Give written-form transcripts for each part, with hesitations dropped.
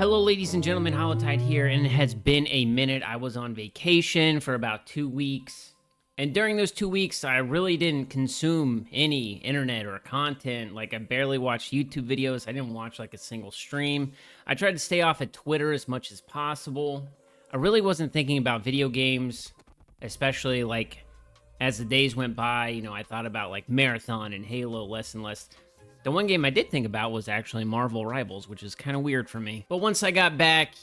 Hello, ladies and gentlemen, Holotide here, and it has been a minute. I was on vacation for about 2 weeks, and during those 2 weeks, I really didn't consume any internet or content. Like, I barely watched YouTube videos. I didn't watch, like, a single stream. I tried to stay off of Twitter as much as possible. I really wasn't thinking about video games, especially, like, as the days went by. I thought about, like, Marathon and Halo less and less. The one game I did think about was actually Marvel Rivals, which is kind of weird for me. But once I got back,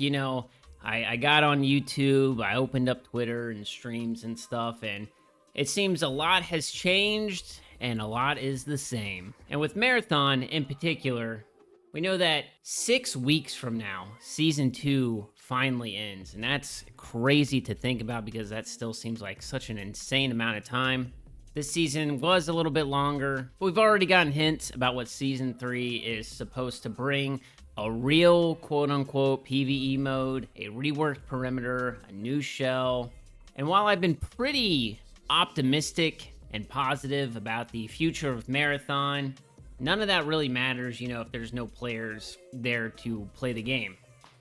I got on YouTube, I opened up Twitter and streams and stuff, and it seems a lot has changed and a lot is the same. And with Marathon in particular, we know that 6 weeks from now, Season 2 finally ends. And that's crazy to think about because that still seems like such an insane amount of time. This season was a little bit longer, but we've already gotten hints about what Season 3 is supposed to bring. A real quote-unquote PvE mode, a reworked perimeter, a new shell. And while I've been pretty optimistic and positive about the future of Marathon, none of that really matters, if there's no players there to play the game.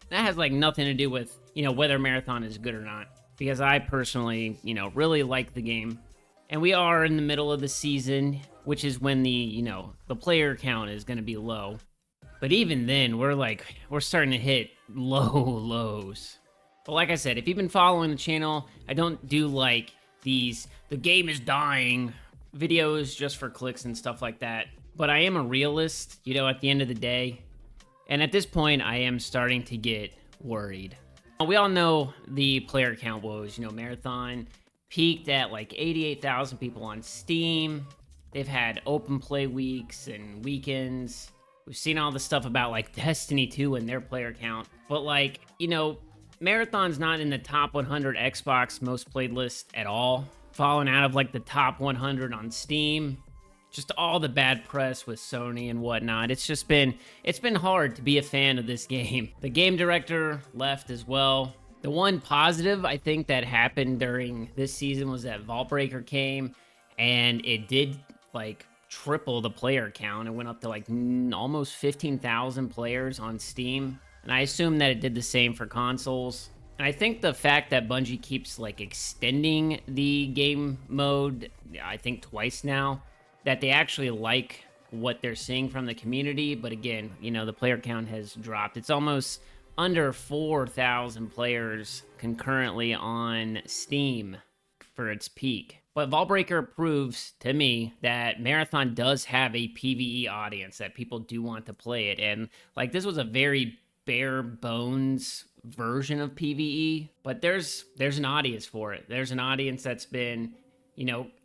That has nothing to do with, whether Marathon is good or not. Because I personally, really like the game. And we are in the middle of the season, which is when the player count is going to be low. But even then, we're starting to hit low lows. But like I said, if you've been following the channel, I don't do these, the game is dying videos just for clicks and stuff like that. But I am a realist, at the end of the day. And at this point, I am starting to get worried. We all know the player count woes, Marathon peaked at 88,000 people on Steam. They've had open play weeks and weekends. We've seen all the stuff about Destiny 2 and their player count. But Marathon's not in the top 100 Xbox most played list at all. Falling out of the top 100 on Steam. Just all the bad press with Sony and whatnot. It's been hard to be a fan of this game. The game director left as well. The one positive I think that happened during this season was that Vault Breaker came and it did triple the player count. It went up to almost 15,000 players on Steam. And I assume that it did the same for consoles. And I think the fact that Bungie keeps extending the game mode, I think twice now, that they actually like what they're seeing from the community. But again, the player count has dropped. It's almost under 4,000 players concurrently on Steam for its peak. But Vaultbreaker proves to me that Marathon does have a PvE audience, that people do want to play it. And this was a very bare bones version of PvE, but there's an audience for it. There's an audience that's been,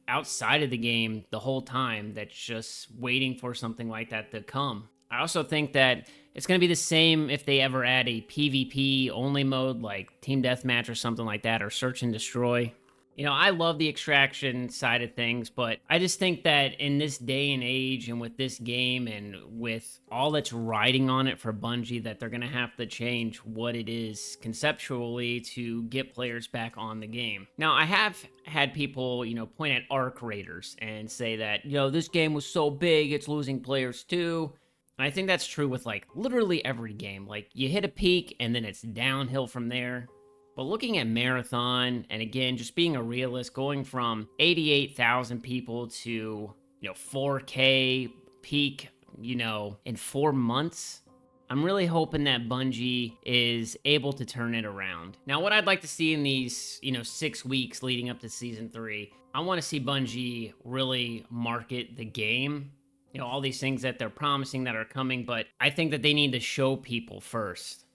outside of the game the whole time, that's just waiting for something like that to come. I also think that it's going to be the same if they ever add a PvP only mode like Team Deathmatch or something like that, or Search and Destroy. I love the extraction side of things, but I just think that in this day and age and with this game and with all that's riding on it for Bungie, that they're going to have to change what it is conceptually to get players back on the game. Now, I have had people, point at arc raiders and say that, this game was so big, it's losing players too. And I think that's true with literally every game. You hit a peak and then it's downhill from there. But looking at Marathon, and again, just being a realist, going from 88,000 people to, 4K peak, in 4 months, I'm really hoping that Bungie is able to turn it around. Now, what I'd like to see in these, 6 weeks leading up to Season 3, I want to see Bungie really market the game. All these things that they're promising that are coming, but I think that they need to show people first.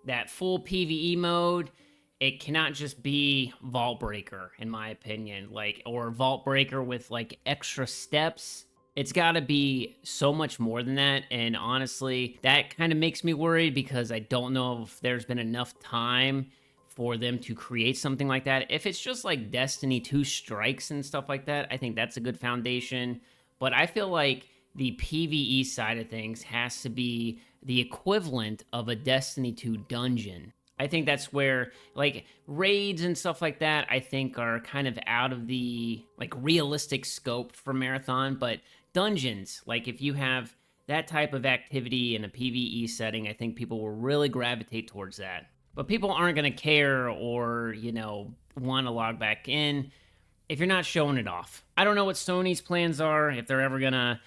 That full PvE mode, it cannot just be Vault Breaker, in my opinion, or Vault Breaker with extra steps. It's got to be so much more than that. And honestly, that kind of makes me worried because I don't know if there's been enough time for them to create something like that. If it's just Destiny 2 strikes and stuff like that, I think that's a good foundation. But I feel like the PvE side of things has to be the equivalent of a Destiny 2 dungeon. I think that's where, raids and stuff like that, I think are kind of out of the, realistic scope for Marathon. But dungeons, if you have that type of activity in a PvE setting, I think people will really gravitate towards that. But people aren't going to care or, want to log back in if you're not showing it off. I don't know what Sony's plans are, if they're ever going to,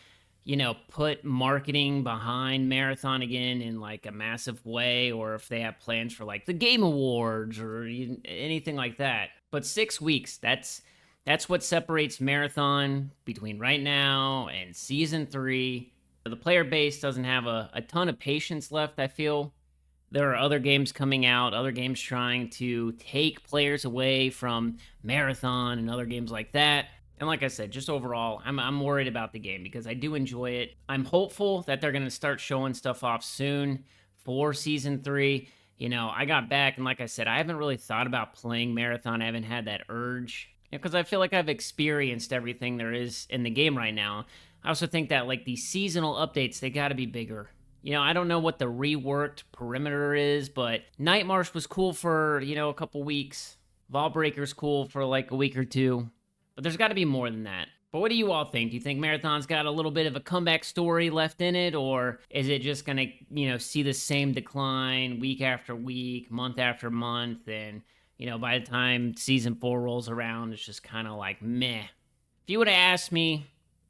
put marketing behind Marathon again in like a massive way, or if they have plans for like the Game Awards or anything like that. But 6 weeks, that's what separates Marathon between right now and Season 3. The player base doesn't have a ton of patience left, I feel. There are other games coming out, other games trying to take players away from Marathon and other games like that. And like I said, just overall, I'm worried about the game because I do enjoy it. I'm hopeful that they're going to start showing stuff off soon for Season 3. I got back, and like I said, I haven't really thought about playing Marathon. I haven't had that urge because I feel like I've experienced everything there is in the game right now. I also think that like these seasonal updates, they got to be bigger. I don't know what the reworked perimeter is, but Night March was cool for, a couple weeks. Ballbreaker's cool for like a week or two. But there's got to be more than that. But what do you all think? Do you think Marathon's got a little bit of a comeback story left in it? Or is it just going to, see the same decline week after week, month after month? And, by the time Season 4 rolls around, it's just kind of like meh. If you would have asked me,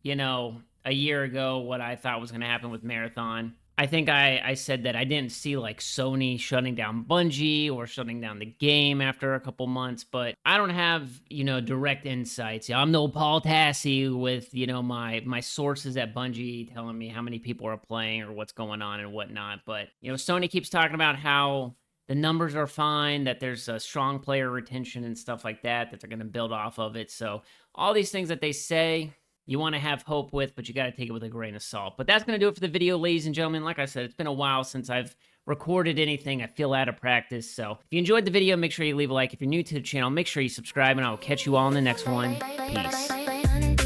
a year ago what I thought was going to happen with Marathon, I think I said that I didn't see like Sony shutting down Bungie or shutting down the game after a couple months, but I don't have, direct insights. I'm no Paul Tassi with, my sources at Bungie telling me how many people are playing or what's going on and whatnot. But, Sony keeps talking about how the numbers are fine, that there's a strong player retention and stuff like that they're going to build off of it. So all these things that they say, you want to have hope with, but you got to take it with a grain of salt. But that's going to do it for the video, ladies and gentlemen. Like I said, it's been a while since I've recorded anything. I feel out of practice. So if you enjoyed the video, make sure you leave a like. If you're new to the channel, make sure you subscribe, and I will catch you all in the next one. Peace.